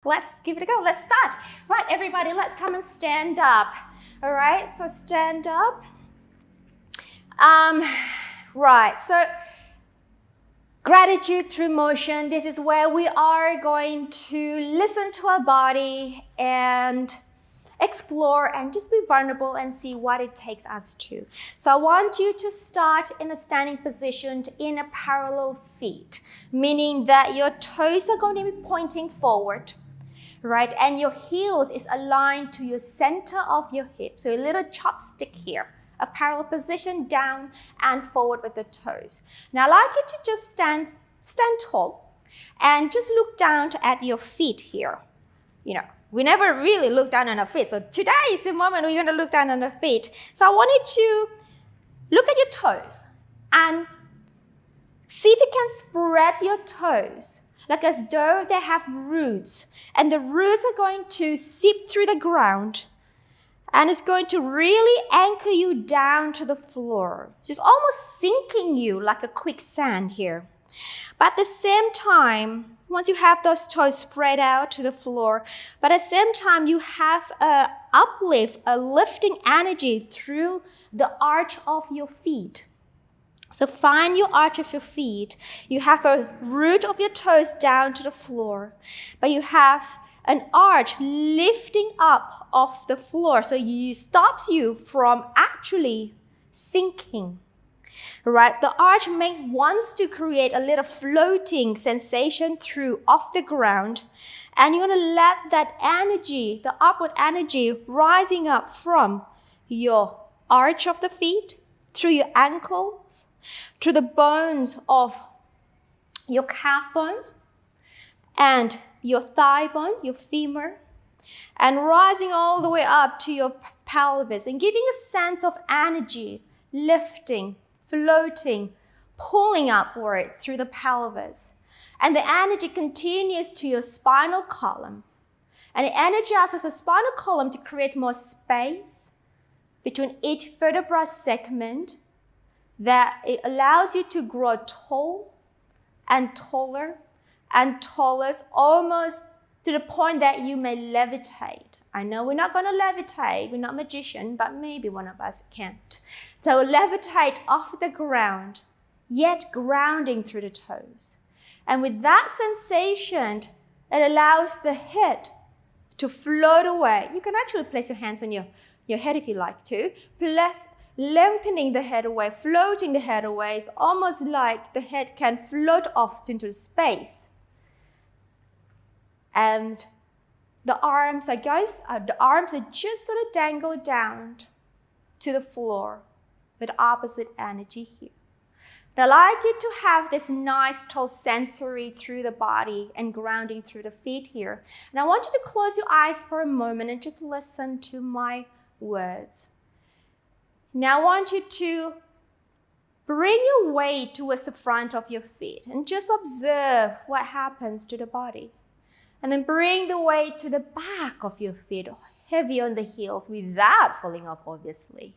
Let's give it a go. Let's start. Right, everybody, let's come and stand up. All right, so stand up. Right, so gratitude through motion. This is where we are going to listen to our body and explore and just be vulnerable and see what it takes us to. So I want you to start in a standing position in a parallel feet, meaning that your toes are going to be pointing forward, right? And your heels is aligned to your center of your hip. So a little chopstick here, a parallel position down and forward with the toes. Now I'd like you to just stand tall and just look down at your feet here. You know, we never really look down on our feet. So today is the moment we're going to look down on our feet. So I want you to look at your toes and see if you can spread your toes, like as though they have roots. And the roots are going to seep through the ground. And it's going to really anchor you down to the floor. Just almost sinking you like a quicksand here. But at the same time, once you have those toes spread out to the floor, but at the same time, you have a uplift, a lifting energy through the arch of your feet. So find your arch of your feet. You have a root of your toes down to the floor, but you have an arch lifting up off the floor. So it stops you from actually sinking. Right, the arch wants to create a little floating sensation through off the ground, and you're going to let that energy, the upward energy rising up from your arch of the feet, through your ankles, to the bones of your calf bones, and your thigh bone, your femur, and rising all the way up to your pelvis, and giving a sense of energy, lifting, floating, pulling upward through the pelvis. And the energy continues to your spinal column. And it energizes the spinal column to create more space between each vertebral segment, that it allows you to grow tall and taller and taller, almost to the point that you may levitate. I know we're not going to levitate, we're not magicians, but maybe one of us can't. So levitate off the ground, yet grounding through the toes. And with that sensation, it allows the head to float away. You can actually place your hands on your head if you like to. Plus, lengthening the head away, floating the head away. It's almost like the head can float off into space. And the arms are just going to dangle down to the floor with opposite energy here. But I'd like you to have this nice tall sensory through the body and grounding through the feet here. And I want you to close your eyes for a moment and just listen to my words. Now I want you to bring your weight towards the front of your feet and just observe what happens to the body. And then bring the weight to the back of your feet, heavy on the heels without falling off, obviously.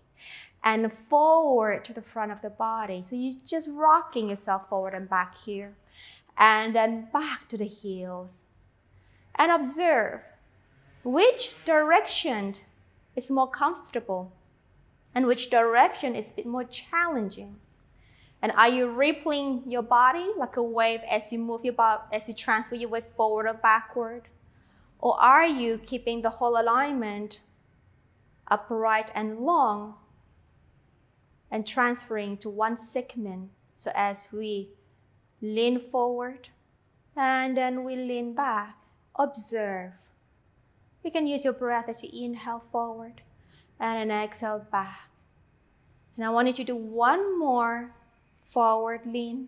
And forward to the front of the body. So you're just rocking yourself forward and back here. And then back to the heels. And observe which direction is more comfortable and which direction is a bit more challenging. And are you rippling your body like a wave as you move your body, as you transfer your weight forward or backward? Or are you keeping the whole alignment upright and long and transferring to one segment? So as we lean forward and then we lean back, observe. You can use your breath as you inhale forward and then exhale back. And I want you to do one more forward lean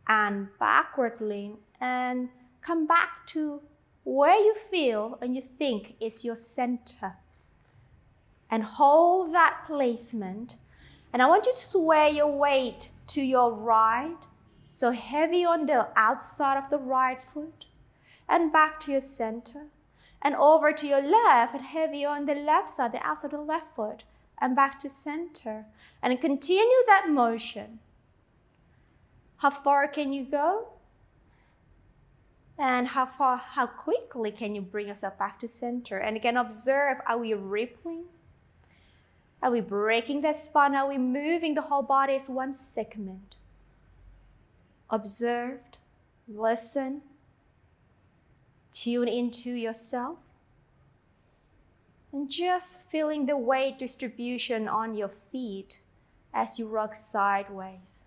and backward lean, and come back to where you feel and you think is your center. And hold that placement. And I want you to sway your weight to your right, so heavy on the outside of the right foot, and back to your center. And over to your left, and heavy on the left side, the outside of the left foot, and back to center. And continue that motion. How far can you go? And how quickly can you bring yourself back to center? And again, observe, are we rippling? Are we breaking the spine? Are we moving the whole body as one segment? Observed, listen, tune into yourself, and just feeling the weight distribution on your feet as you rock sideways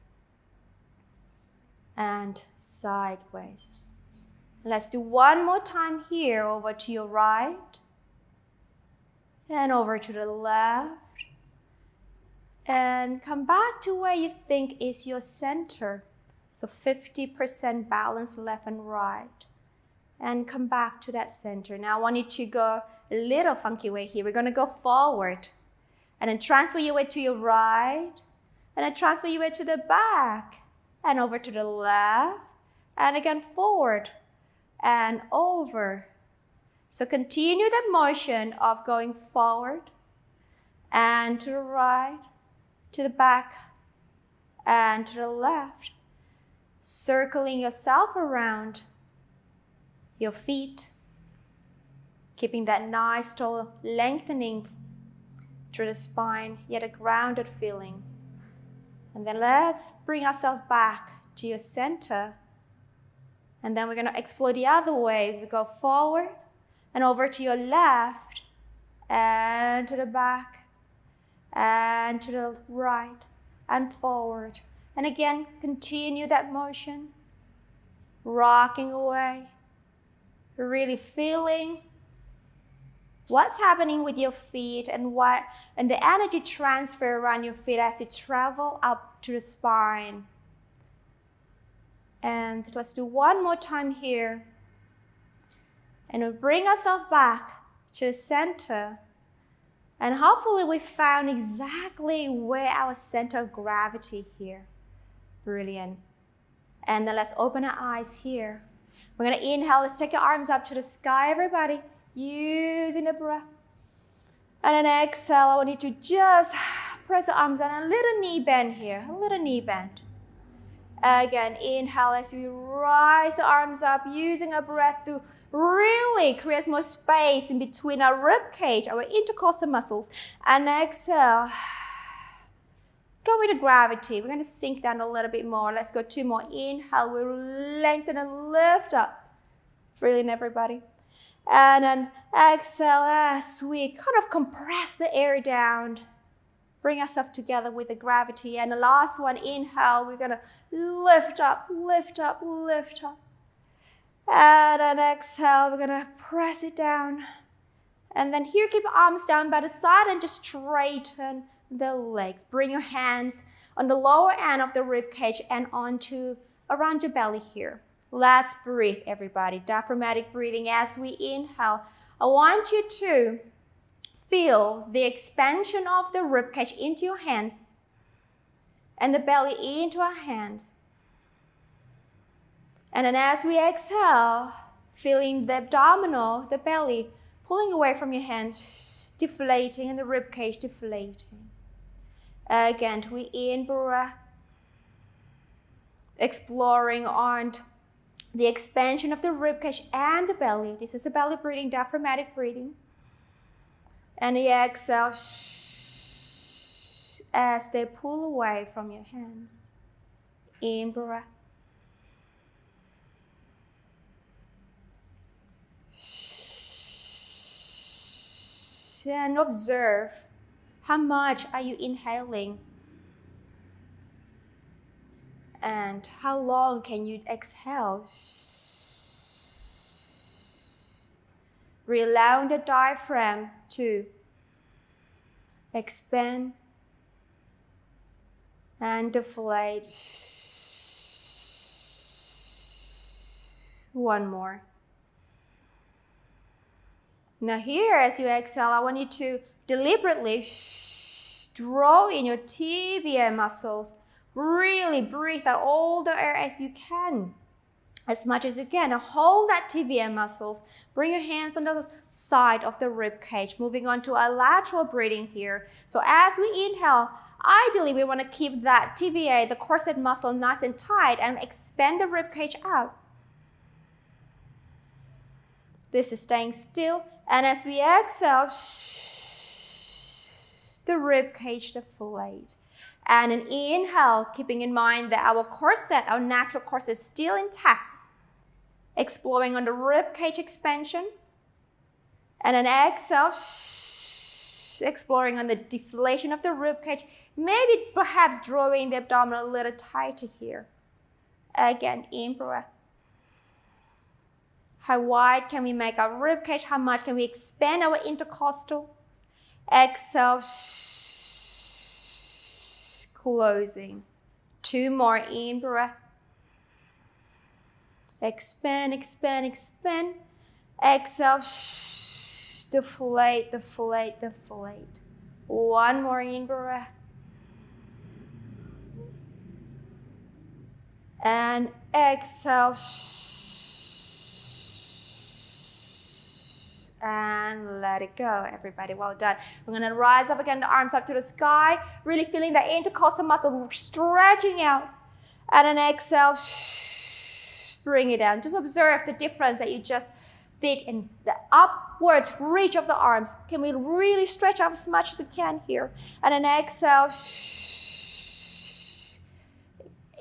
and sideways. Let's do one more time here, over to your right and over to the left. And come back to where you think is your center. So 50% balance left and right. And come back to that center. Now I want you to go a little funky way here. We're going to go forward. And then transfer your weight to your right. And then transfer your weight to the back. And over to the left. And again forward. And over. So continue the motion of going forward. And to the right. To the back. And to the left. Circling yourself around your feet, keeping that nice tall lengthening through the spine, yet a grounded feeling. And then let's bring ourselves back to your center. And then we're going to explore the other way. We go forward and over to your left and to the back and to the right and forward. And again, continue that motion, rocking away, really feeling what's happening with your feet and the energy transfer around your feet as it travel up to the spine. And let's do one more time here. And we'll bring ourselves back to the center. And hopefully we found exactly where our center of gravity here. Brilliant. And then let's open our eyes here. We're going to inhale. Let's take your arms up to the sky, everybody. Using the breath. And then exhale. I want you to just press the arms on. A little knee bend here. A little knee bend. Again, inhale as we rise the arms up, using our breath to really create more space in between our rib cage, our intercostal muscles. And exhale. Go with the gravity. We're going to sink down a little bit more. Let's go 2 more. Inhale. We'll lengthen and lift up. Brilliant, everybody. And then exhale as we kind of compress the air down. Bring ourselves together with the gravity. And the last one, inhale. We're going to lift up, lift up, lift up. And then exhale. We're going to press it down. And then here, keep your arms down by the side and just straighten the legs. Bring your hands on the lower end of the rib cage and around your belly here. Let's breathe, everybody. Diaphragmatic breathing as we inhale. I want you to feel the expansion of the rib cage into your hands and the belly into our hands. And then as we exhale, feeling the abdominal, the belly, pulling away from your hands, deflating, and the rib cage deflating. Again, we in-breath, exploring on the expansion of the ribcage and the belly. This is a belly breathing, diaphragmatic breathing. And the exhale as they pull away from your hands. In-breath. And observe. How much are you inhaling? And how long can you exhale? Allow the diaphragm to expand and deflate. One more. Now here, as you exhale, I want you to deliberately draw in your tibia muscles. Really breathe out all the air as you can, as much as you can. Now hold that tibia muscles. Bring your hands on the side of the rib cage. Moving on to our lateral breathing here. So as we inhale, ideally we want to keep that tibia, the corset muscle, nice and tight and expand the rib cage out. This is staying still. And as we exhale, the rib cage deflate. And an inhale, keeping in mind that our corset, our natural corset is still intact. Exploring on the rib cage expansion. And an exhale, exploring on the deflation of the rib cage. Maybe perhaps drawing the abdomen a little tighter here. Again, in breath. How wide can we make our rib cage? How much can we expand our intercostal? Exhale, closing. 2 more, in breath. Expand, expand, expand. Exhale, deflate, deflate, deflate. 1 more, in breath. And exhale. And let it go, everybody. Well done. We're going to rise up again, the arms up to the sky. Really feeling the intercostal muscle stretching out. And then exhale. Bring it down. Just observe the difference that you just did in the upward reach of the arms. Can we really stretch out as much as you can here? And then exhale.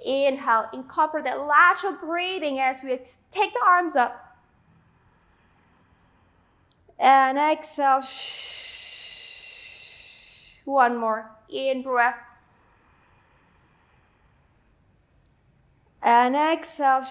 Inhale. Incorporate that lateral breathing as we take the arms up. And exhale. 1 more. In breath. And exhale.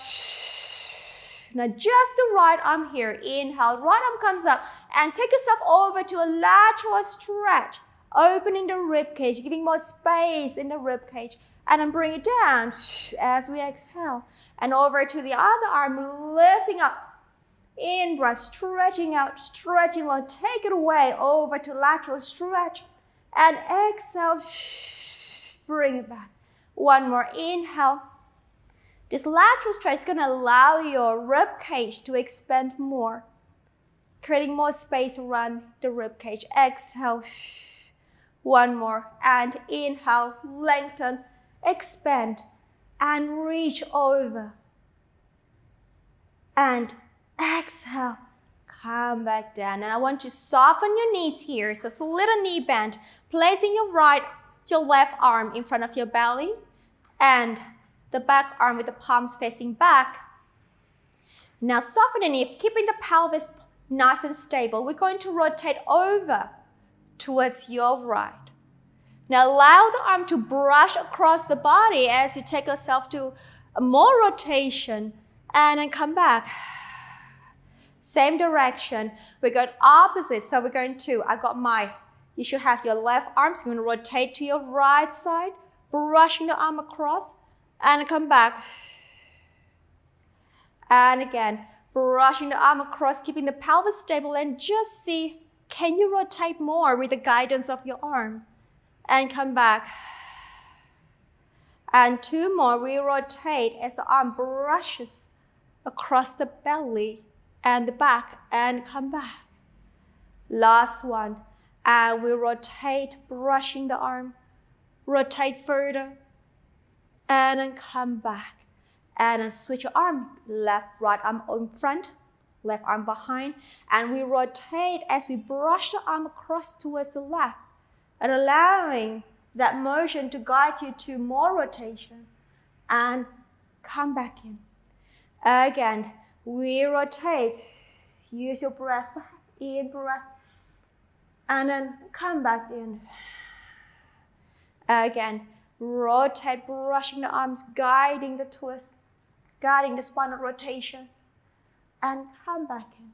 Now just the right arm here. Inhale. Right arm comes up. And take yourself over to a lateral stretch. Opening the rib cage. Giving more space in the rib cage. And then bring it down as we exhale. And over to the other arm. Lifting up. In breath, stretching out, stretching long. Take it away over to lateral stretch. And exhale, bring it back. 1 more, inhale. This lateral stretch is going to allow your rib cage to expand more, creating more space around the rib cage. Exhale, 1 more. And inhale, lengthen, expand, and reach over. And exhale, come back down. And I want you to soften your knees here. So it's a little knee bend. Placing your left arm in front of your belly and the back arm with the palms facing back. Now soften the knee, keeping the pelvis nice and stable. We're going to rotate over towards your right. Now allow the arm to brush across the body as you take yourself to more rotation and then come back. Same direction. We're going opposite. So we're going to, you should have your left arm. So you're going to rotate to your right side, brushing the arm across, and come back. And again, brushing the arm across, keeping the pelvis stable, and just see, can you rotate more with the guidance of your arm? And come back. And 2 more, we rotate as the arm brushes across the belly and the back, and come back. Last one. And we rotate, brushing the arm. Rotate further. And then come back. And then switch your arm. Left, right arm in front. Left arm behind. And we rotate as we brush the arm across towards the left. And allowing that motion to guide you to more rotation. And come back in. Again. We rotate. Use your breath. In breath. And then come back in. Again, rotate, brushing the arms, guiding the twist, guiding the spinal rotation. And come back in.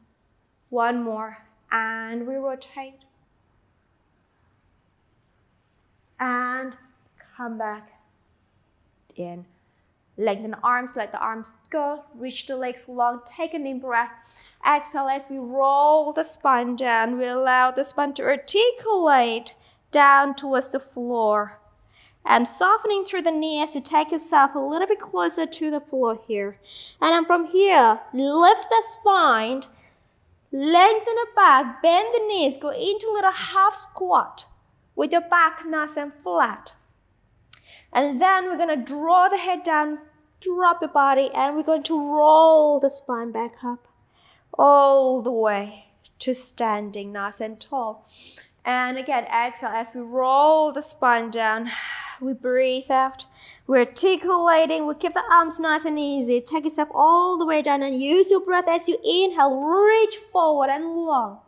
1 more. And we rotate. And come back in. Lengthen the arms, let the arms go. Reach the legs long. Take a deep breath. Exhale as we roll the spine down. We allow the spine to articulate down towards the floor. And softening through the knee as you take yourself a little bit closer to the floor here. And then from here, lift the spine. Lengthen the back. Bend the knees. Go into a little half squat with your back nice and flat. And then we're going to draw the head down, drop the body, and we're going to roll the spine back up. all the way to standing nice and tall. And again, exhale as we roll the spine down. We breathe out. We're articulating. We keep the arms nice and easy. Take yourself all the way down and use your breath as you inhale. Reach forward and long.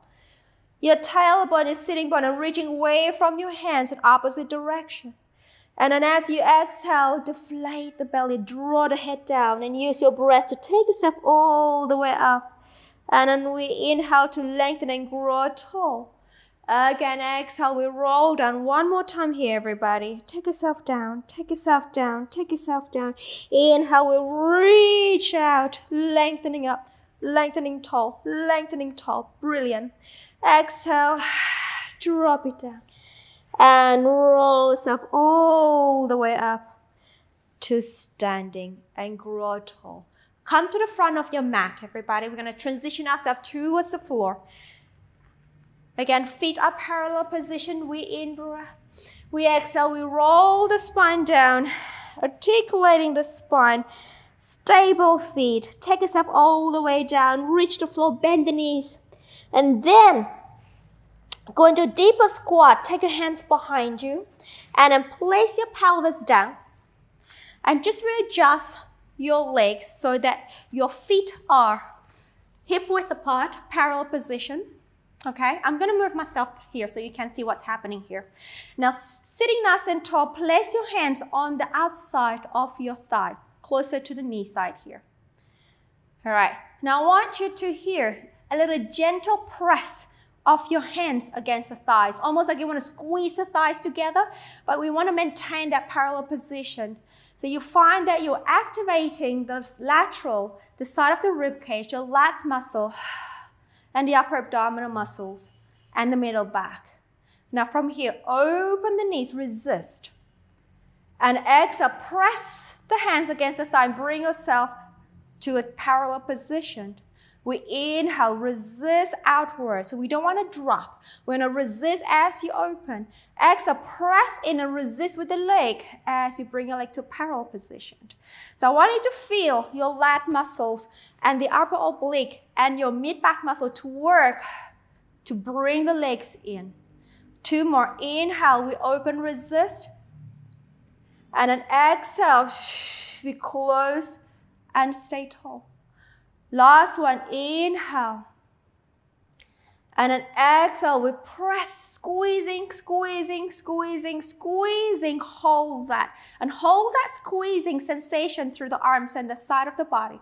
Your tailbone is sitting bone and reaching away from your hands in opposite direction. And then as you exhale, deflate the belly, draw the head down, and use your breath to take yourself all the way up. And then we inhale to lengthen and grow tall. Again, exhale, we roll down. One more time here, everybody. Take yourself down, take yourself down, take yourself down. Inhale, we reach out, lengthening up, lengthening tall, lengthening tall. Brilliant. Exhale, drop it down. And roll yourself all the way up to standing and grow tall. Come to the front of your mat, everybody. We're going to transition ourselves towards the floor. Again, feet are parallel position. We in-breath. We exhale. We roll the spine down, articulating the spine. Stable feet. Take yourself all the way down. Reach the floor. Bend the knees. And then go into a deeper squat. Take your hands behind you. And then place your pelvis down. And just readjust your legs so that your feet are hip width apart, parallel position. Okay, I'm going to move myself here so you can see what's happening here. Now, sitting nice and tall, place your hands on the outside of your thigh, closer to the knee side here. All right, now I want you to hear a little gentle press of your hands against the thighs, almost like you want to squeeze the thighs together, but we want to maintain that parallel position. So you find that you're activating the lateral, the side of the rib cage, your lats muscle, and the upper abdominal muscles, and the middle back. Now from here, open the knees, resist. And exhale, press the hands against the thigh and bring yourself to a parallel position. We inhale, resist outwards. So we don't want to drop. We're going to resist as you open. Exhale, press in and resist with the leg as you bring your leg to parallel position. So I want you to feel your lat muscles and the upper oblique and your mid-back muscle to work to bring the legs in. 2 more. Inhale, we open, resist. And then exhale, we close and stay tall. Last one, inhale. And then exhale, we press, squeezing, squeezing, squeezing, squeezing. Hold that. And hold that squeezing sensation through the arms and the side of the body.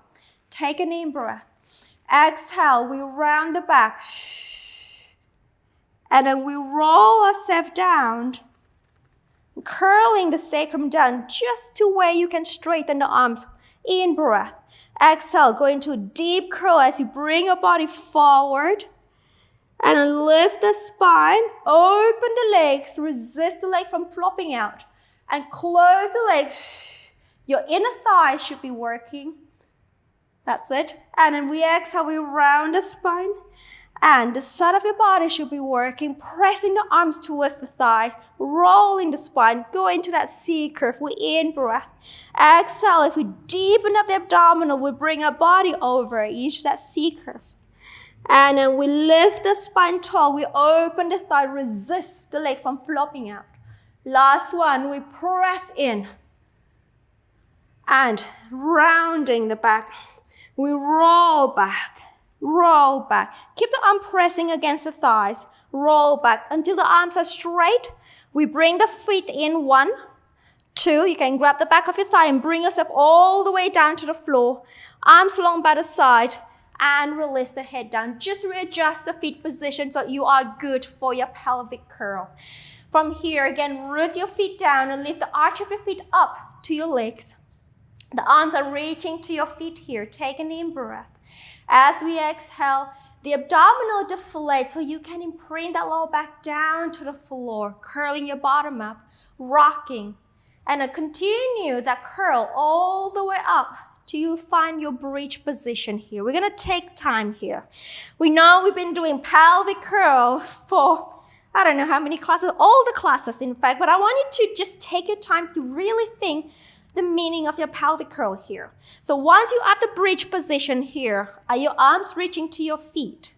Take an in breath. Exhale, we round the back. And then we roll ourselves down, curling the sacrum down just to where you can straighten the arms. In breath. Exhale, go into a deep curl as you bring your body forward. And then lift the spine, open the legs, resist the leg from flopping out. And close the leg. Your inner thighs should be working. That's it. And then we exhale, we round the spine. And the side of your body should be working, pressing the arms towards the thighs, rolling the spine, go into that C curve. We in breath. Exhale, if we deepen up the abdominal, we bring our body over into that C curve. And then we lift the spine tall, we open the thigh, resist the leg from flopping out. Last one, we press in. And rounding the back, we roll back. Roll back. Keep the arm pressing against the thighs. Roll back until the arms are straight. We bring the feet in. 1, 2. You can grab the back of your thigh and bring yourself all the way down to the floor. Arms long by the side and release the head down. Just readjust the feet position so you are good for your pelvic curl. From here, again, root your feet down and lift the arch of your feet up to your legs. The arms are reaching to your feet here. Take an in breath. As we exhale, the abdominal deflates so you can imprint that lower back down to the floor, curling your bottom up, rocking. And then continue that curl all the way up till you find your bridge position here. We're going to take time here. We know we've been doing pelvic curl for, I don't know how many classes, all the classes in fact, but I want you to just take your time to really think the meaning of your pelvic curl here. So once you're at the bridge position here, are your arms reaching to your feet?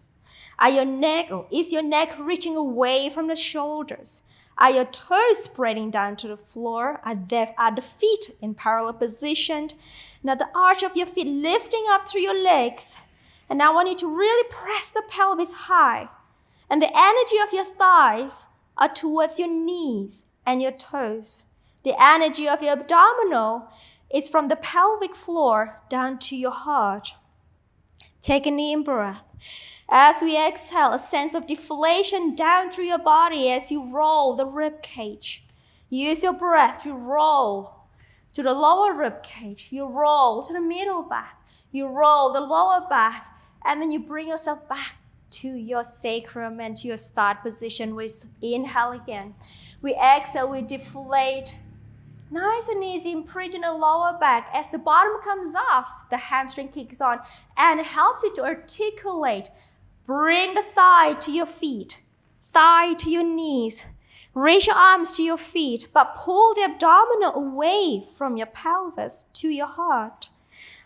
Is your neck reaching away from the shoulders? Are your toes spreading down to the floor? Are the feet in parallel position? Now the arch of your feet lifting up through your legs. And now I want you to really press the pelvis high. And the energy of your thighs are towards your knees and your toes. The energy of your abdominal is from the pelvic floor down to your heart. Take a deep breath. As we exhale, a sense of deflation down through your body as you roll the rib cage. Use your breath to roll to the lower rib cage. You roll to the middle back. You roll the lower back. And then you bring yourself back to your sacrum and to your start position. We inhale again. We exhale, we deflate. Nice and easy, imprint in the lower back. As the bottom comes off, the hamstring kicks on and it helps you to articulate. Bring the thigh to your feet, thigh to your knees. Raise your arms to your feet, but pull the abdominal away from your pelvis to your heart.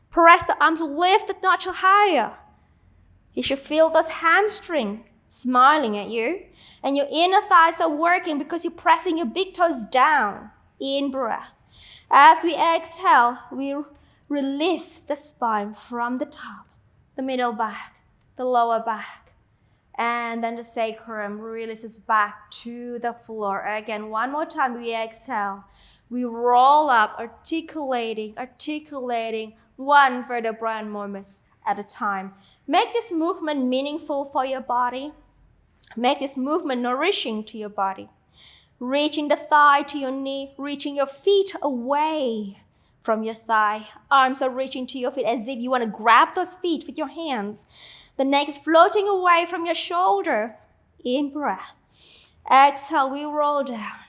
Press the arms, lift a notch higher. You should feel those hamstrings smiling at you. And your inner thighs are working because you're pressing your big toes down. In breath. As we exhale, we release the spine from the top, the middle back, the lower back, and then the sacrum releases back to the floor. Again, one more time, we exhale. We roll up, articulating one vertebra moment at a time. Make this movement meaningful for your body. Make this movement nourishing to your body. Reaching the thigh to your knee, reaching your feet away from your thigh. Arms are reaching to your feet as if you want to grab those feet with your hands. The neck is floating away from your shoulder. In breath. Exhale, we roll down.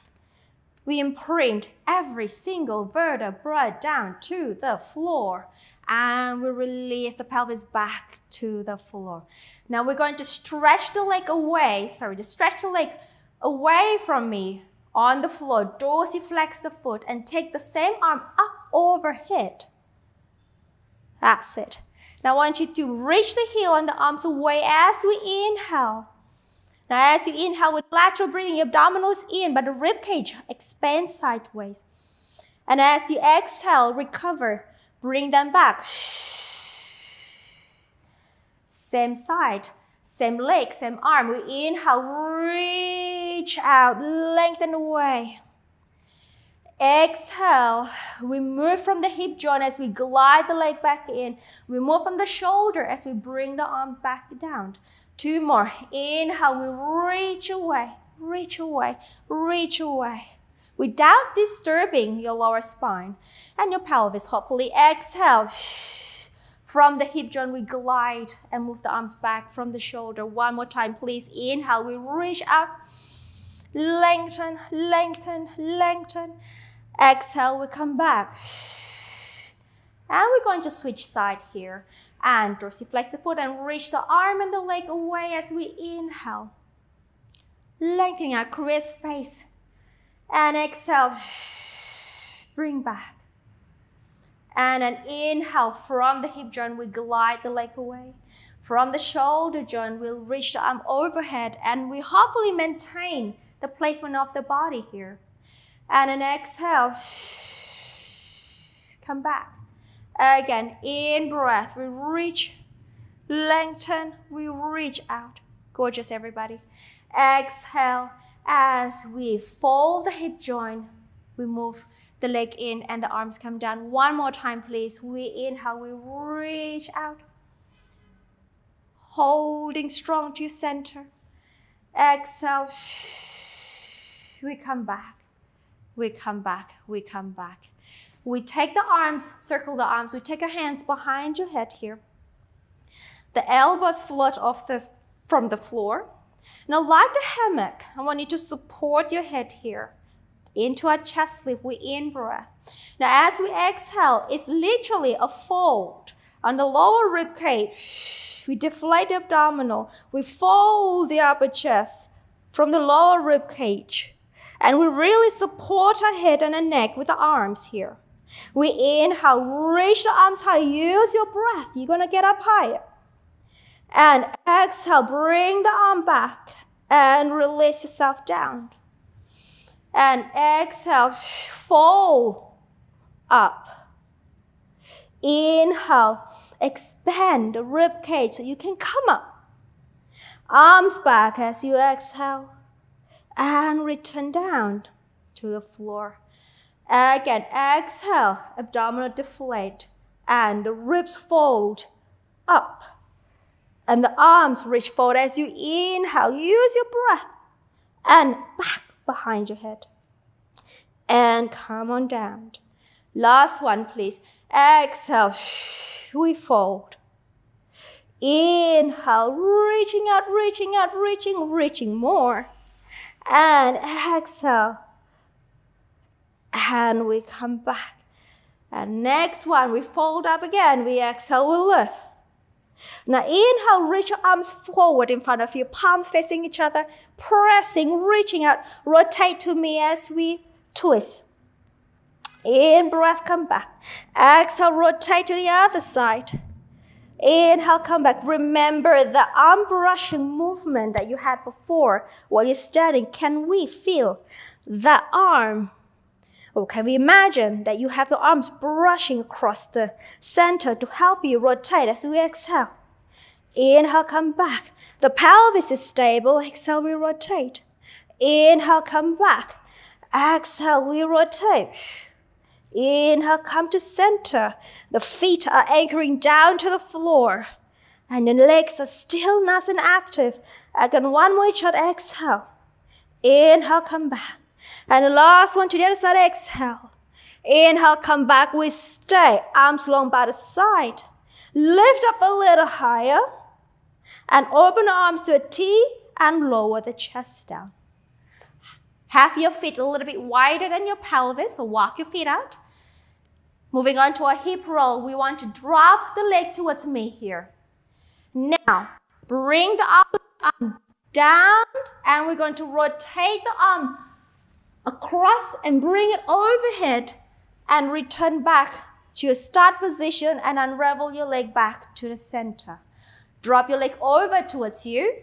We imprint every single vertebra down to the floor. And we release the pelvis back to the floor. Now we're going to stretch the leg away from me on the floor. Dorsiflex the foot and take the same arm up overhead. That's it. Now I want you to reach the heel and the arms away as we inhale. Now as you inhale with lateral breathing, your abdominal is in, but the rib cage expands sideways. And as you exhale, recover. Bring them back. Same side. Same leg, same arm. We inhale, reach out, lengthen away. Exhale, we move from the hip joint as we glide the leg back in. We move from the shoulder as we bring the arm back down. 2 more. Inhale, we reach away, reach away, reach away. Without disturbing your lower spine and your pelvis, hopefully. Exhale. From the hip joint, we glide and move the arms back from the shoulder. One more time, please. Inhale, we reach out. Lengthen, lengthen, lengthen. Exhale, we come back. And we're going to switch side here. And dorsiflex the foot and reach the arm and the leg away as we inhale. Lengthening out, create space. And exhale, bring back. And an inhale from the hip joint, we glide the leg away. From the shoulder joint, we'll reach the arm overhead and we hopefully maintain the placement of the body here. And an exhale, come back. Again, in breath, we reach, lengthen, we reach out. Gorgeous, everybody. Exhale, as we fold the hip joint, we move the leg in and the arms come down. One more time, please. We inhale, we reach out. Holding strong to your center. Exhale. We come back. We come back. We come back. We take the arms, circle the arms. We take our hands behind your head here. The elbows float off from the floor. Now, like a hammock, I want you to support your head here. Into our chest lift, we in-breath. Now, as we exhale, it's literally a fold on the lower rib cage. We deflate the abdominal. We fold the upper chest from the lower rib cage. And we really support our head and our neck with the arms here. We inhale, reach the arms high. Use your breath. You're going to get up higher. And exhale, bring the arm back and release yourself down. And exhale, fold up. Inhale, expand the rib cage so you can come up. Arms back as you exhale and return down to the floor. Again, exhale, abdominal deflate and the ribs fold up. And the arms reach forward as you inhale. Use your breath and back behind your head. And come on down. Last one, please. Exhale, we fold. Inhale, reaching out, reaching more. And exhale. And we come back. And next one, we fold up again. We exhale, we lift. Now inhale, reach your arms forward in front of you, palms facing each other, pressing, reaching out. Rotate to me as we twist. In breath, come back. Exhale, rotate to the other side. Inhale, come back. Remember the arm brushing movement that you had before while you're standing. Can we feel that arm? Or can we imagine that you have the arms brushing across the center to help you rotate as we exhale? Inhale, come back. The pelvis is stable. Exhale, we rotate. Inhale, come back. Exhale, we rotate. Inhale, come to center. The feet are anchoring down to the floor. And the legs are still nice and active. Again, one more shot, exhale. Inhale, come back. And the last one to the other side, exhale. Inhale, come back, we stay. Arms long by the side. Lift up a little higher. And open the arms to a T and lower the chest down. Have your feet a little bit wider than your pelvis, so walk your feet out. Moving on to a hip roll, we want to drop the leg towards me here. Now, bring the arm down, and we're going to rotate the arm across and bring it overhead and return back to your start position and unravel your leg back to the center. Drop your leg over towards you,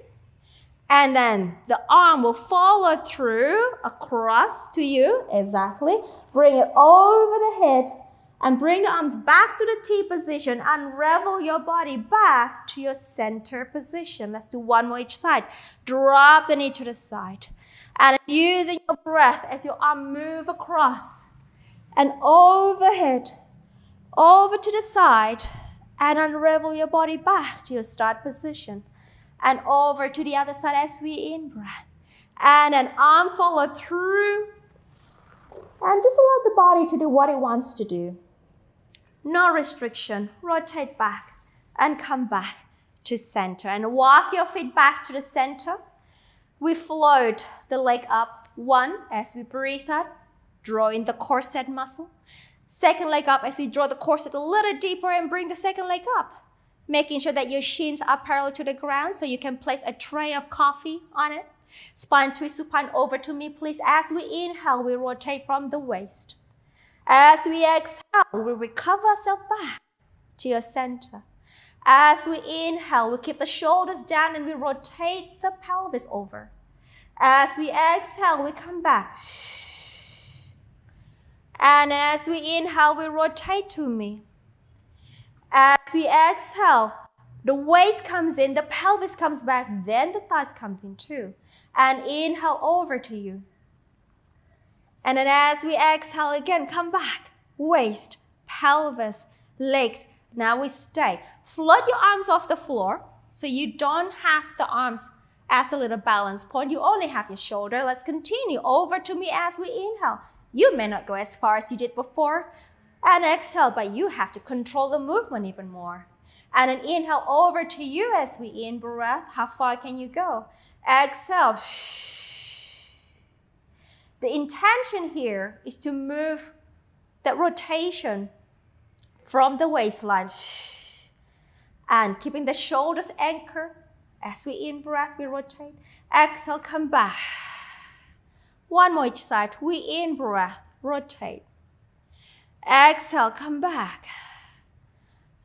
and then the arm will follow through across to you, exactly. Bring it over the head and bring the arms back to the T position. Unravel your body back to your center position. Let's do one more each side. Drop the knee to the side. And using your breath as your arm move across and overhead, over to the side, and unravel your body back to your start position. And over to the other side as we in-breath. And an arm follow through. And just allow the body to do what it wants to do. No restriction. Rotate back and come back to center. And walk your feet back to the center. We float the leg up. One, as we breathe out, draw in the corset muscle. Second leg up as we draw the corset a little deeper and bring the second leg up. Making sure that your shins are parallel to the ground so you can place a tray of coffee on it. Spine twist supine over to me, please. As we inhale, we rotate from the waist. As we exhale, we recover ourselves back to your center. As we inhale, we keep the shoulders down and we rotate the pelvis over. As we exhale, we come back. And as we inhale, we rotate to me. As we exhale, the waist comes in, the pelvis comes back, then the thighs comes in too. And inhale over to you. And then as we exhale again, come back. Waist, pelvis, legs. Now we stay. Float your arms off the floor so you don't have the arms as a little balance point. You only have your shoulder. Let's continue. Over to me as we inhale. You may not go as far as you did before. And exhale, but you have to control the movement even more. And then inhale over to you as we in-breath. How far can you go? Exhale. The intention here is to move that rotation from the waistline. And keeping the shoulders anchored. As we in-breath, we rotate. Exhale, come back. One more each side. We in-breath, rotate. Exhale, come back.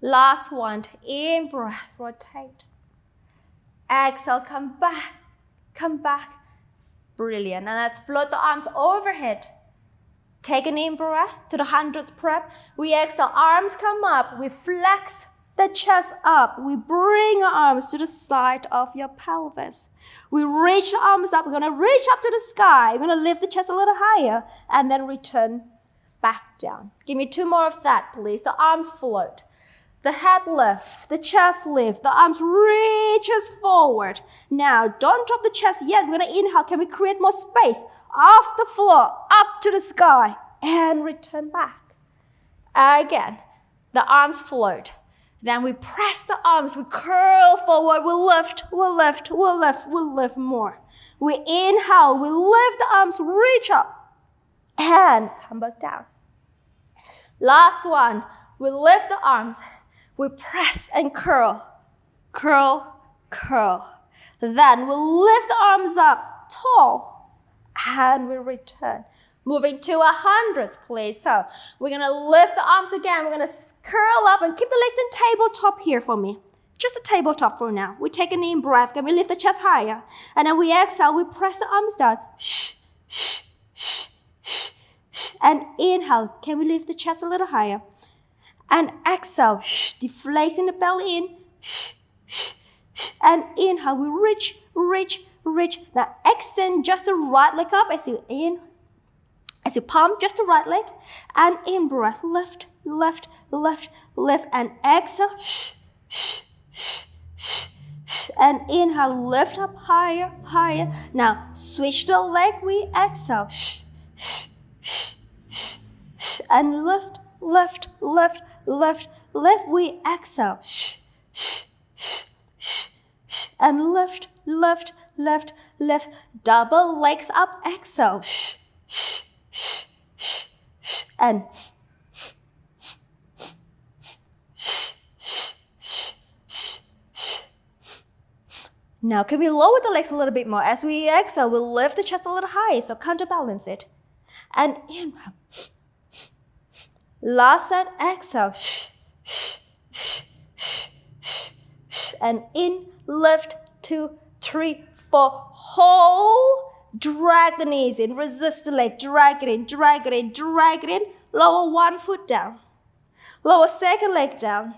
Last one, in breath, rotate. Exhale, come back, come back. Brilliant. And let's float the arms overhead. Take an in breath to the 100th prep. We exhale, arms come up. We flex the chest up. We bring our arms to the side of your pelvis. We reach the arms up. We're going to reach up to the sky. We're going to lift the chest a little higher and then return back down. Give me 2 more of that, please. The arms float. The head lift, the chest lift, the arms reaches forward. Now, don't drop the chest yet. We're going to inhale. Can we create more space? Off the floor, up to the sky, and return back. Again, the arms float. Then we press the arms, we curl forward, we'll lift, we'll lift, we'll lift, we'll lift more. We inhale, we lift the arms, reach up, and come back down. Last one, we lift the arms. We press and curl, curl, curl. Then we'll lift the arms up tall and we return. Moving to 100, please. So we're going to lift the arms again. We're going to curl up and keep the legs in tabletop here for me. Just a tabletop for now. We take an in breath. Can we lift the chest higher? And then we exhale. We press the arms down. Shh, shh, shh, shh, shh. And inhale. Can we lift the chest a little higher? And exhale, deflating the belly in, and inhale, we reach, reach, reach. Now extend just the right leg up as you pump just the right leg, and in breath, lift, lift, lift, lift, and exhale, and inhale, lift up higher, higher. Now switch the leg, we exhale, and lift, lift, lift, lift, lift, we exhale. And lift, lift, lift, lift. Double legs up, exhale. And now can we lower the legs a little bit more? As we exhale, we'll lift the chest a little higher, so counterbalance it. And inhale. Last set, exhale. And in, lift, 2, 3, 4. Hold, drag the knees in, resist the leg, drag it in, drag it in, drag it in. Lower 1 foot down. Lower second leg down.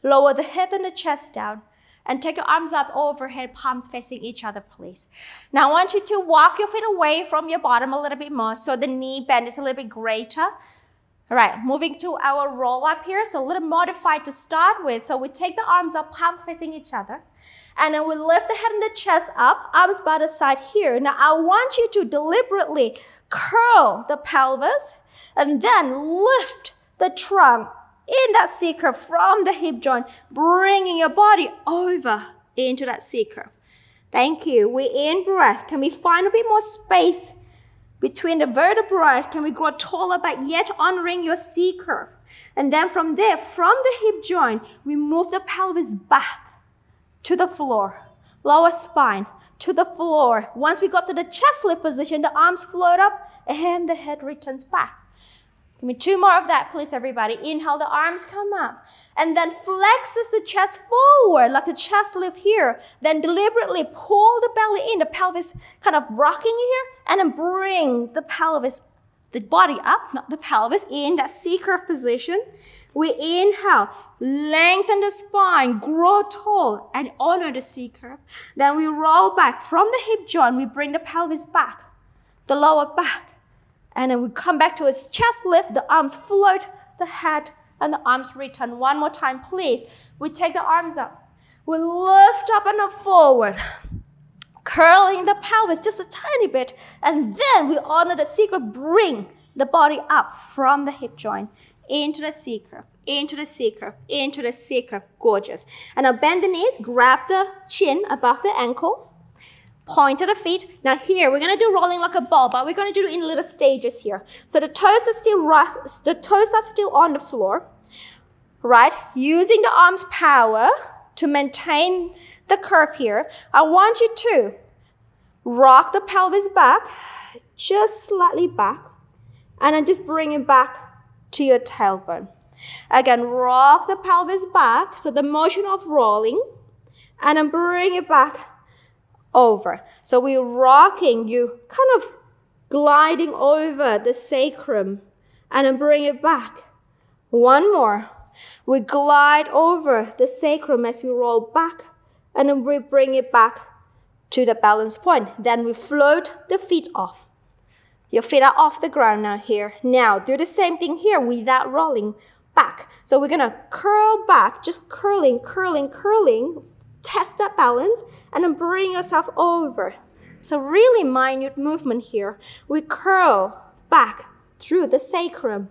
Lower the head and the chest down. And take your arms up overhead, palms facing each other, please. Now I want you to walk your feet away from your bottom a little bit more so the knee bend is a little bit greater. All right, moving to our roll up here. So a little modified to start with. So we take the arms up, palms facing each other. And then we lift the head and the chest up, arms by the side here. Now I want you to deliberately curl the pelvis and then lift the trunk in that C curve from the hip joint, bringing your body over into that C curve. Thank you. We in breath. Can we find a bit more space between the vertebrae? Can we grow taller but yet honoring your C curve? And then from there, from the hip joint, we move the pelvis back to the floor. Lower spine to the floor. Once we got to the chest lift position, the arms float up and the head returns back. Give me 2 more of that, please, everybody. Inhale, the arms come up. And then flexes the chest forward, like a chest lift here. Then deliberately pull the belly in, the pelvis kind of rocking here. And then bring the pelvis, the body up, not the pelvis, in that C-curve position. We inhale, lengthen the spine, grow tall, and honor the C-curve. Then we roll back from the hip joint. We bring the pelvis back, the lower back. And then we come back to a chest lift, the arms float, the head, and the arms return. One more time, please. We take the arms up. We lift up and up forward, curling the pelvis just a tiny bit. And then we honor the C-curve, bring the body up from the hip joint into the C-curve, into the C-curve, into the C-curve. Gorgeous. And now bend the knees, grab the chin above the ankle. Point to the feet. Now here, we're going to do rolling like a ball, but we're going to do it in little stages here. So the toes are still on the floor, right? Using the arms' power to maintain the curve here. I want you to rock the pelvis back, just slightly back, and then just bring it back to your tailbone. Again, rock the pelvis back, so the motion of rolling, and then bring it back over. So we're rocking, you kind of gliding over the sacrum, and then bring it back. One more. We glide over the sacrum as we roll back, and then we bring it back to the balance point. Then we float the feet off. Your feet are off the ground now here. Now do the same thing here without rolling back. So we're gonna curl back, just curling, curling, curling, test that balance, and then bring yourself over. So really minute movement here. We curl back through the sacrum.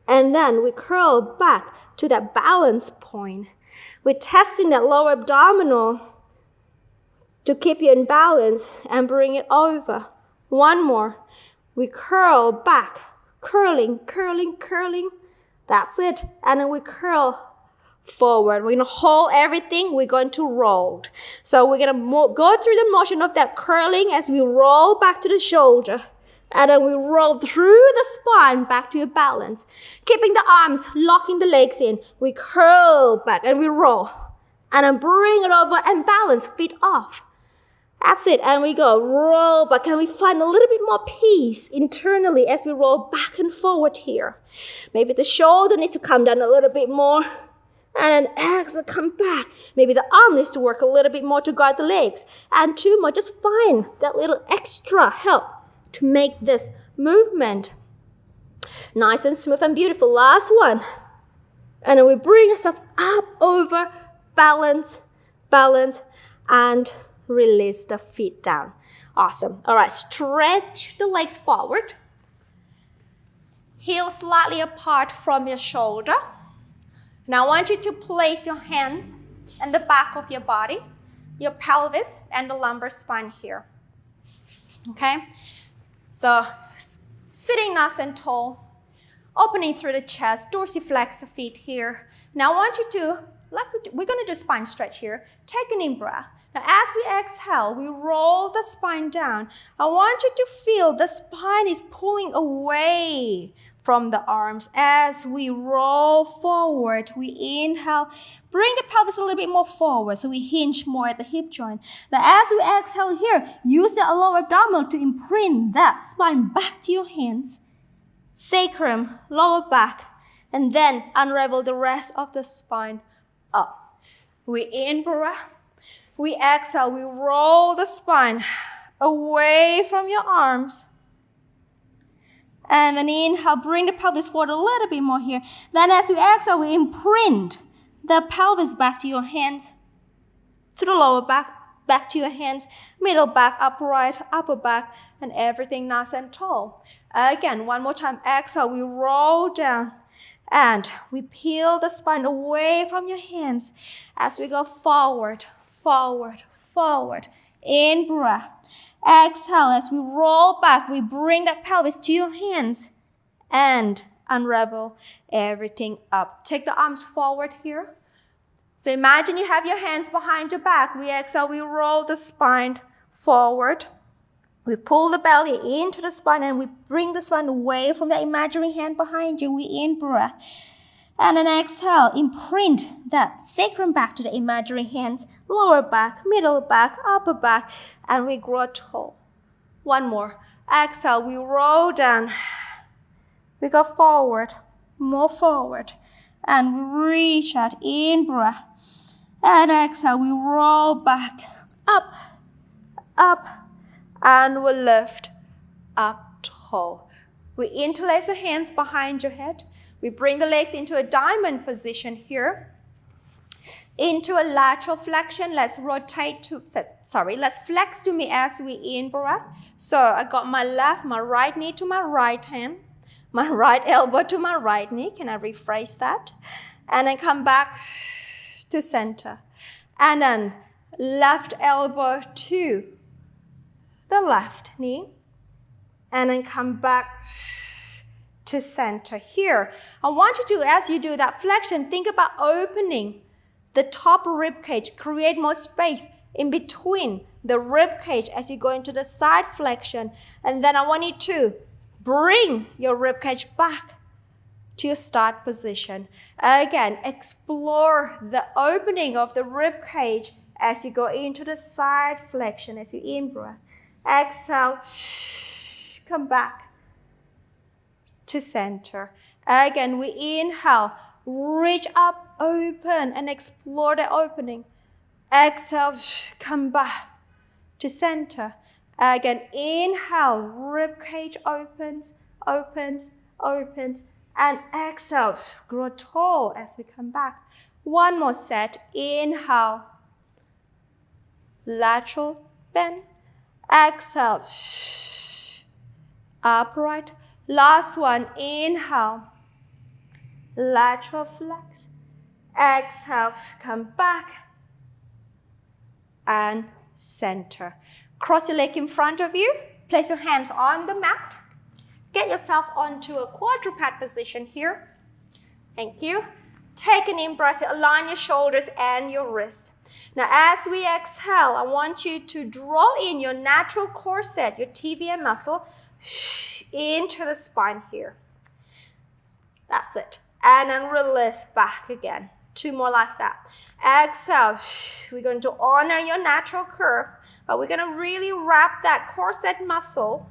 And then we curl back to that balance point. We're testing that lower abdominal to keep you in balance and bring it over. One more. We curl back, curling, curling, curling. That's it. And then we curl forward. We're going to hold everything. We're going to roll. So we're going to go through the motion of that curling as we roll back to the shoulder. And then we roll through the spine back to your balance. Keeping the arms, locking the legs in. We curl back and we roll. And then bring it over and balance, feet off. That's it. And we go roll back. Can we find a little bit more peace internally as we roll back and forward here? Maybe the shoulder needs to come down a little bit more. And then exhale, come back. Maybe the arm needs to work a little bit more to guard the legs. And two more. Just find that little extra help to make this movement nice and smooth and beautiful. Last one. And then we bring ourselves up, over, balance, balance, and release the feet down. Awesome. All right, stretch the legs forward. Heels slightly apart from your shoulder. Now I want you to place your hands in the back of your body, your pelvis, and the lumbar spine here. Okay? So sitting nice and tall, opening through the chest, dorsiflex the feet here. Now I want you to, we're going to do spine stretch here. Take an in breath. Now as we exhale, we roll the spine down. I want you to feel the spine is pulling away from the arms. As we roll forward, we inhale, bring the pelvis a little bit more forward so we hinge more at the hip joint. Now as we exhale here, use the lower abdominal to imprint that spine back to your hands, sacrum, lower back, and then unravel the rest of the spine up. We in-breath, we exhale, we roll the spine away from your arms. And then inhale, bring the pelvis forward a little bit more here. Then as we exhale, we imprint the pelvis back to your hands, to the lower back, back to your hands, middle back, upright, upper back, and everything nice and tall. Again, one more time. Exhale, we roll down. And we peel the spine away from your hands as we go forward, forward, forward. In breath. Exhale, as we roll back, we bring that pelvis to your hands and unravel everything up. Take the arms forward here. So imagine you have your hands behind your back. We exhale, we roll the spine forward. We pull the belly into the spine and we bring the spine away from the imaginary hand behind you. We in-breath. And then exhale, imprint that sacrum back to the imaginary hands, lower back, middle back, upper back, and we grow tall. One more. Exhale, we roll down. We go forward, more forward, and we reach out, in-breath. And exhale, we roll back, up, up, and we lift up tall. We interlace the hands behind your head. We bring the legs into a diamond position here. Into a lateral flexion. Let's let's flex to me as we in-breath. So I got my right knee to my right hand, my right elbow to my right knee. Can I rephrase that? And then come back to center. And then left elbow to the left knee. And then come back to center here. I want you to, as you do that flexion, think about opening the top rib cage. Create more space in between the rib cage as you go into the side flexion. And then I want you to bring your rib cage back to your start position. Again, explore the opening of the rib cage as you go into the side flexion, as you in-breath. Exhale, come back to center. Again, we inhale, reach up, open, and explore the opening. Exhale, come back to center. Again, inhale, rib cage opens, opens, opens, and exhale, grow tall as we come back. One more set. Inhale, lateral bend. Exhale, upright. Last one. Inhale, lateral flex. Exhale, come back and center. Cross your leg in front of you. Place your hands on the mat. Get yourself onto a quadruped position here. Thank you. Take an in-breath. Align your shoulders and your wrists. Now, as we exhale, I want you to draw in your natural core set, your TVA muscle, into the spine here. That's it. And then release back again. 2 more like that. Exhale. We're going to honor your natural curve, but we're going to really wrap that core set muscle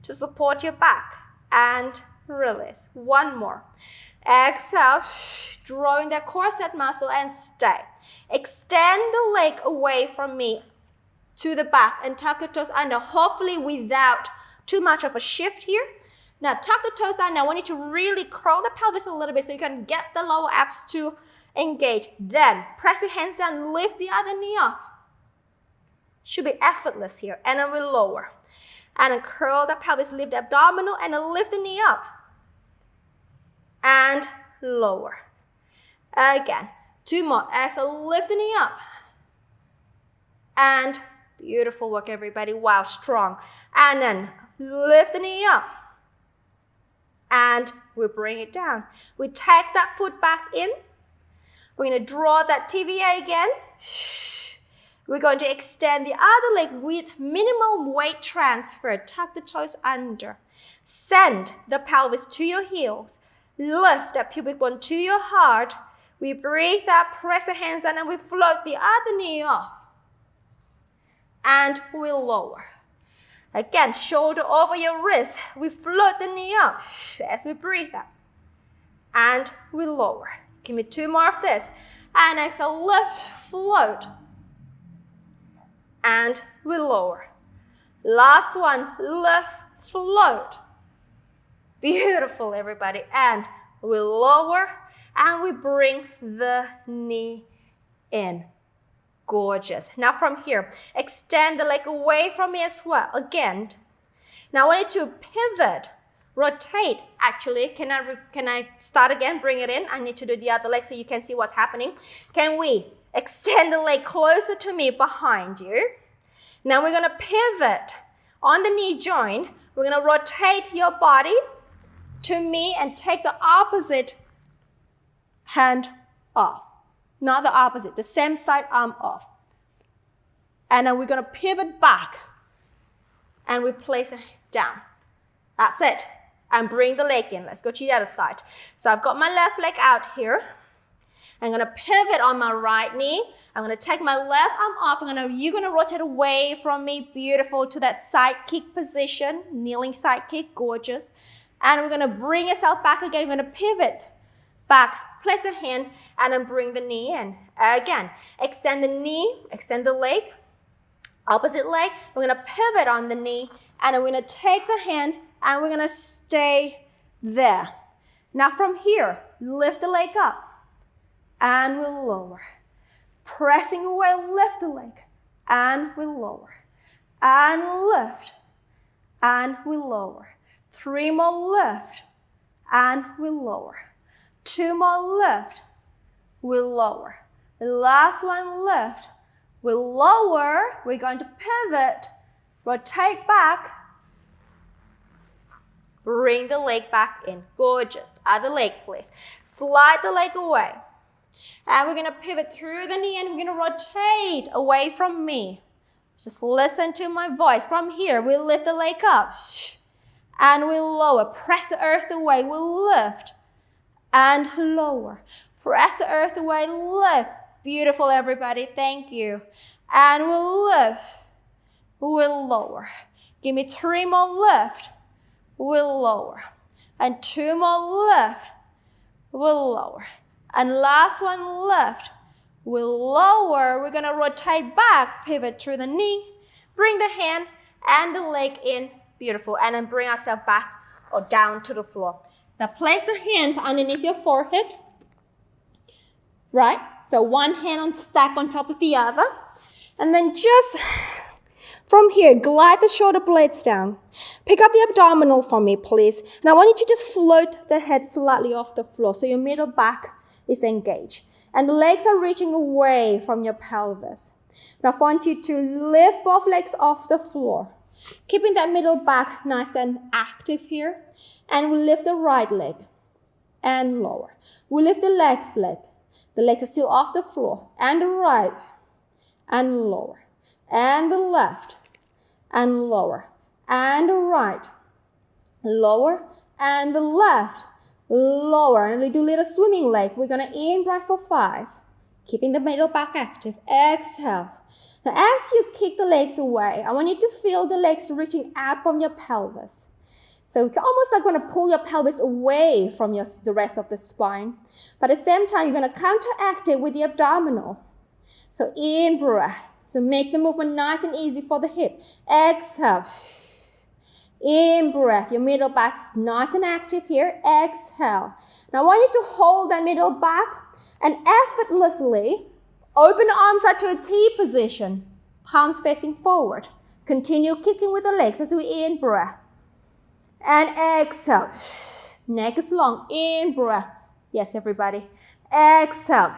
to support your back. And release. 1 more. Exhale. Drawing that core set muscle and stay. Extend the leg away from me to the back and tuck your toes under, hopefully without too much of a shift here. Now tuck the toes under. I want you to really curl the pelvis a little bit so you can get the lower abs to engage. Then press your hands down, lift the other knee off. Should be effortless here. And then we lower. And then curl the pelvis, lift the abdominal, and then lift the knee up. And lower. Again. 2 more. Exhale, lift the knee up. And beautiful work, everybody. Wow, strong. And then lift the knee up. And we bring it down. We take that foot back in. We're going to draw that TVA again. We're going to extend the other leg with minimal weight transfer. Tuck the toes under. Send the pelvis to your heels. Lift that pubic bone to your heart. We breathe out, press the hands down, and we float the other knee off. And we lower. Again, shoulder over your wrist. We float the knee up as we breathe out. And we lower. Give me 2 more of this. And exhale, lift, float. And we lower. Last one, lift, float. Beautiful, everybody. And we lower and we bring the knee in. Gorgeous. Now from here, extend the leg away from me as well. Again. Now I want you to pivot, rotate. Actually, can I start again? Bring it in. I need to do the other leg so you can see what's happening. Can we extend the leg closer to me behind you? Now we're going to pivot on the knee joint. We're going to rotate your body to me and take the opposite hand off. Not the opposite, the same side arm off. And then we're going to pivot back and we place it down. That's it. And bring the leg in. Let's go to the other side. So I've got my left leg out here. I'm going to pivot on my right knee. I'm going to take my left arm off. You're going to rotate away from me. Beautiful. To that side kick position. Kneeling side kick. Gorgeous. And we're going to bring yourself back again. We're going to pivot back. Place your hand and then bring the knee in. Again, extend the knee, extend the leg. Opposite leg. We're going to pivot on the knee. And then we're going to take the hand and we're going to stay there. Now from here, lift the leg up. And we'll lower. Pressing away, lift the leg. And we'll lower. And lift. And we'll lower. 3 more lift. And we'll lower. 2 more lift. We'll lower. The last one lift. We'll lower. We're going to pivot. Rotate back. Bring the leg back in. Gorgeous. Other leg, please. Slide the leg away. And we're going to pivot through the knee and we're going to rotate away from me. Just listen to my voice. From here, we'll lift the leg up. And we'll lower. Press the earth away. We'll lift. and lower. Press the earth away, lift. Beautiful, everybody, thank you. And we'll lift, we'll lower. Give me 3 more, lift, we'll lower. And 2 more, lift, we'll lower. And last one, lift, we'll lower. We're gonna rotate back, pivot through the knee, bring the hand and the leg in, beautiful. And then bring ourselves back or down to the floor. Now place the hands underneath your forehead. Right? So one hand on stack on top of the other. And then just from here, glide the shoulder blades down. Pick up the abdominal for me, please. And I want you to just float the head slightly off the floor so your middle back is engaged. And the legs are reaching away from your pelvis. Now I want you to lift both legs off the floor. Keeping that middle back nice and active here. And we lift the right leg and lower. We lift the left leg. The legs are still off the floor. And the right and lower. And the left and lower. And the right, lower. And the left, lower. And we do a little swimming leg. We're going to in-breath for 5. Keeping the middle back active. Exhale. Now as you kick the legs away, I want you to feel the legs reaching out from your pelvis. So it's almost like going to pull your pelvis away from the rest of the spine. But at the same time, you're going to counteract it with the abdominal. So in breath. So make the movement nice and easy for the hip. Exhale. In breath. Your middle back's nice and active here. Exhale. Now I want you to hold that middle back and effortlessly open the arms out to a T position. Palms facing forward. Continue kicking with the legs as we in breath. And exhale. Neck is long. In breath. Yes, everybody. Exhale.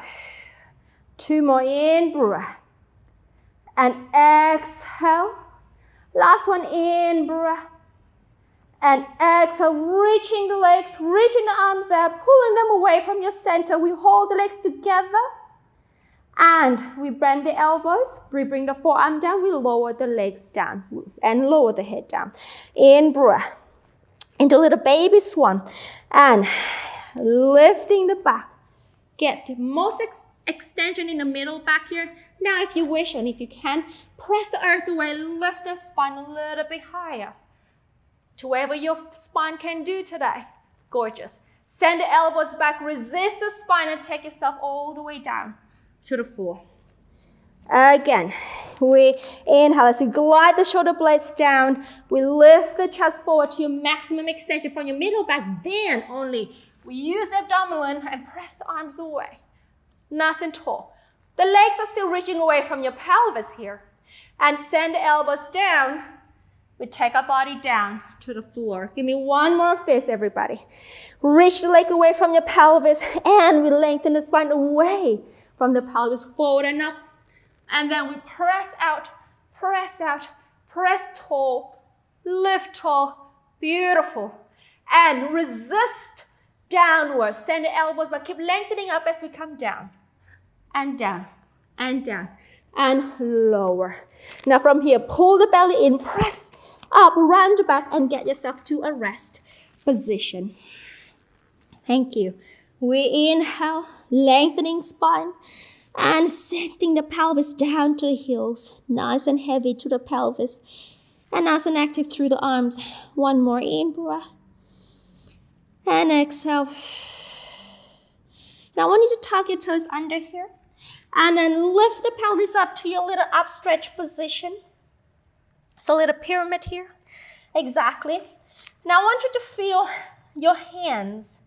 2 more in breath. And exhale. Last one in breath. And exhale. Reaching the legs, reaching the arms out, pulling them away from your center. We hold the legs together. And we bend the elbows. We bring the forearm down. We lower the legs down and lower the head down. In breath. Into a little baby swan. And lifting the back. Get the most extension in the middle back here. Now if you wish and if you can, press the earth away. Lift the spine a little bit higher. To wherever your spine can do today. Gorgeous. Send the elbows back. Resist the spine and take yourself all the way down to the floor. Again, we inhale as we glide the shoulder blades down. We lift the chest forward to your maximum extension from your middle back. Then only we use the abdominal and press the arms away. Nice and tall. The legs are still reaching away from your pelvis here. And send the elbows down. We take our body down to the floor. Give me 1 more of this, everybody. Reach the leg away from your pelvis and we lengthen the spine away from the pelvis, forward and up. And then we press out, press tall, lift tall, beautiful. And resist downwards. Send the elbows, but keep lengthening up as we come down. And down, and down, and lower. Now from here, pull the belly in, press up, round the back, and get yourself to a rest position. Thank you. We inhale, lengthening spine. And sending the pelvis down to the heels, nice and heavy to the pelvis. And nice and active through the arms. 1 more in breath. And exhale. Now I want you to tuck your toes under here. And then lift the pelvis up to your little upstretched position. So a little pyramid here. Exactly. Now I want you to feel your hands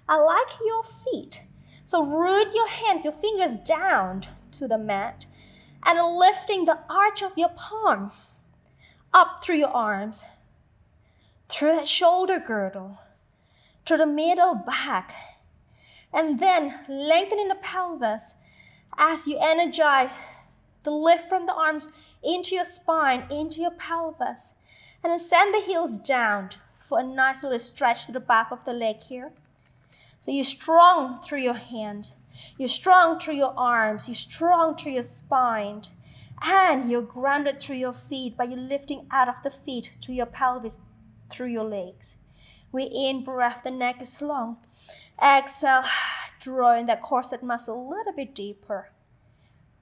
are like your feet. So root your hands, your fingers down to the mat and lifting the arch of your palm up through your arms, through that shoulder girdle, to the middle back, and then lengthening the pelvis as you energize the lift from the arms into your spine, into your pelvis, and then send the heels down for a nice little stretch to the back of the leg here. So you're strong through your hands, you're strong through your arms, you're strong through your spine, and you're grounded through your feet by you lifting out of the feet to your pelvis, through your legs. We in-breath, the neck is long. Exhale, drawing that corset muscle a little bit deeper.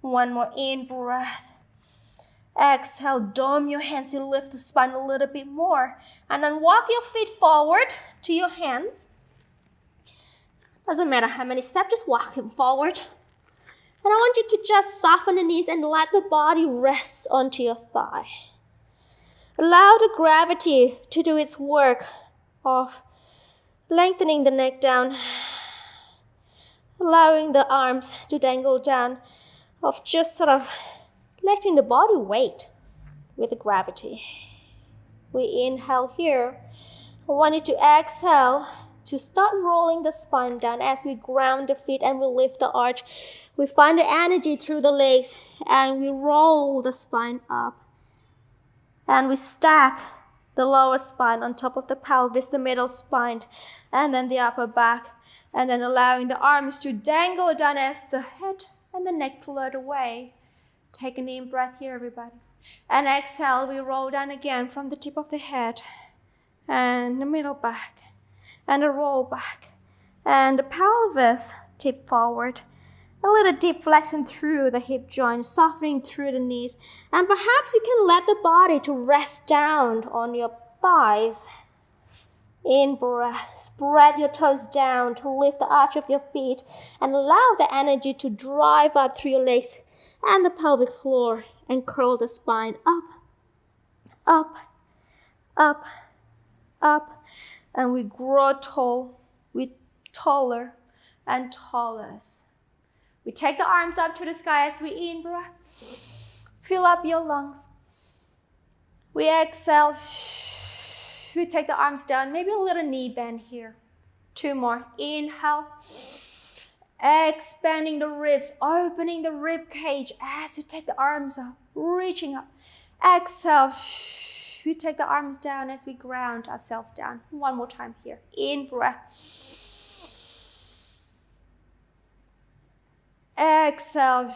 One more in-breath. Exhale, dome your hands, you lift the spine a little bit more. And then walk your feet forward to your hands. Doesn't matter how many steps, just walk them forward. And I want you to just soften the knees and let the body rest onto your thigh. Allow the gravity to do its work of lengthening the neck down, allowing the arms to dangle down, of just sort of letting the body weight with the gravity. We inhale here. I want you to exhale to start rolling the spine down as we ground the feet and we lift the arch. We find the energy through the legs and we roll the spine up. And we stack the lower spine on top of the pelvis, the middle spine, and then the upper back. And then allowing the arms to dangle down as the head and the neck float away. Take an in breath here, everybody. And exhale, we roll down again from the tip of the head and the middle back and the roll back. And the pelvis tip forward. A little deep flexion through the hip joint, softening through the knees. And perhaps you can let the body to rest down on your thighs. In breath, spread your toes down to lift the arch of your feet and allow the energy to drive up through your legs and the pelvic floor and curl the spine up, up, up, up. And we grow tall, we taller and taller. We take the arms up to the sky as we in-breath. Fill up your lungs. We exhale. We take the arms down. Maybe a little knee bend here. 2 more. Inhale. Expanding the ribs, opening the rib cage as we take the arms up, reaching up. Exhale. We take the arms down as we ground ourselves down. 1 more time here. In-breath. Exhale.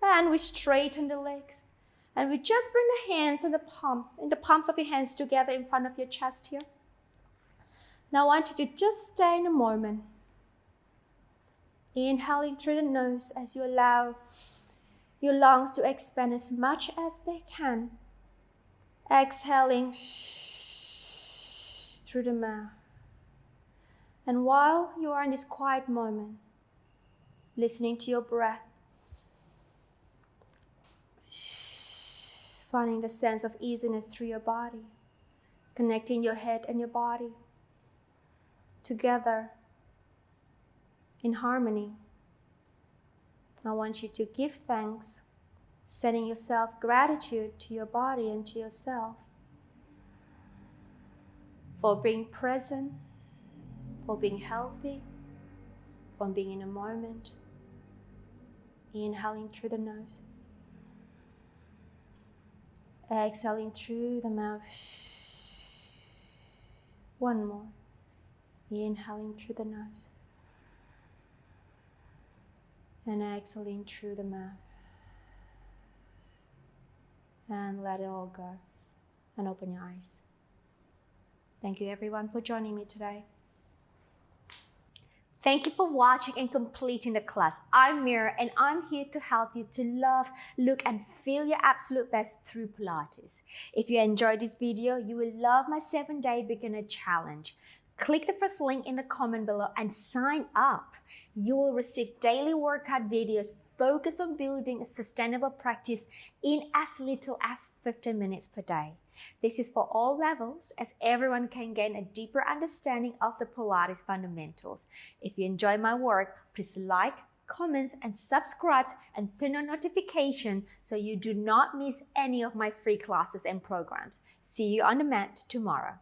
And we straighten the legs. And we just bring the hands and the palms of your hands together in front of your chest here. Now I want you to just stay in a moment. Inhaling through the nose as you allow your lungs to expand as much as they can. Exhaling through the mouth. And while you are in this quiet moment, listening to your breath, finding the sense of easiness through your body, connecting your head and your body together in harmony. I want you to give thanks, sending yourself gratitude to your body and to yourself for being present, for being healthy, for being in a moment. Inhaling through the nose. Exhaling through the mouth. 1 more. Inhaling through the nose. And exhaling through the mouth. And let it all go. And open your eyes. Thank you everyone for joining me today. Thank you for watching and completing the class. I'm Mira and I'm here to help you to love, look and feel your absolute best through Pilates. If you enjoyed this video, you will love my 7-day beginner challenge. Click the first link in the comment below and sign up. You will receive daily workout videos focused on building a sustainable practice in as little as 15 minutes per day. This is for all levels, as everyone can gain a deeper understanding of the Pilates fundamentals. If you enjoy my work, please like, comment, and subscribe and turn on notifications so you do not miss any of my free classes and programs. See you on the mat tomorrow.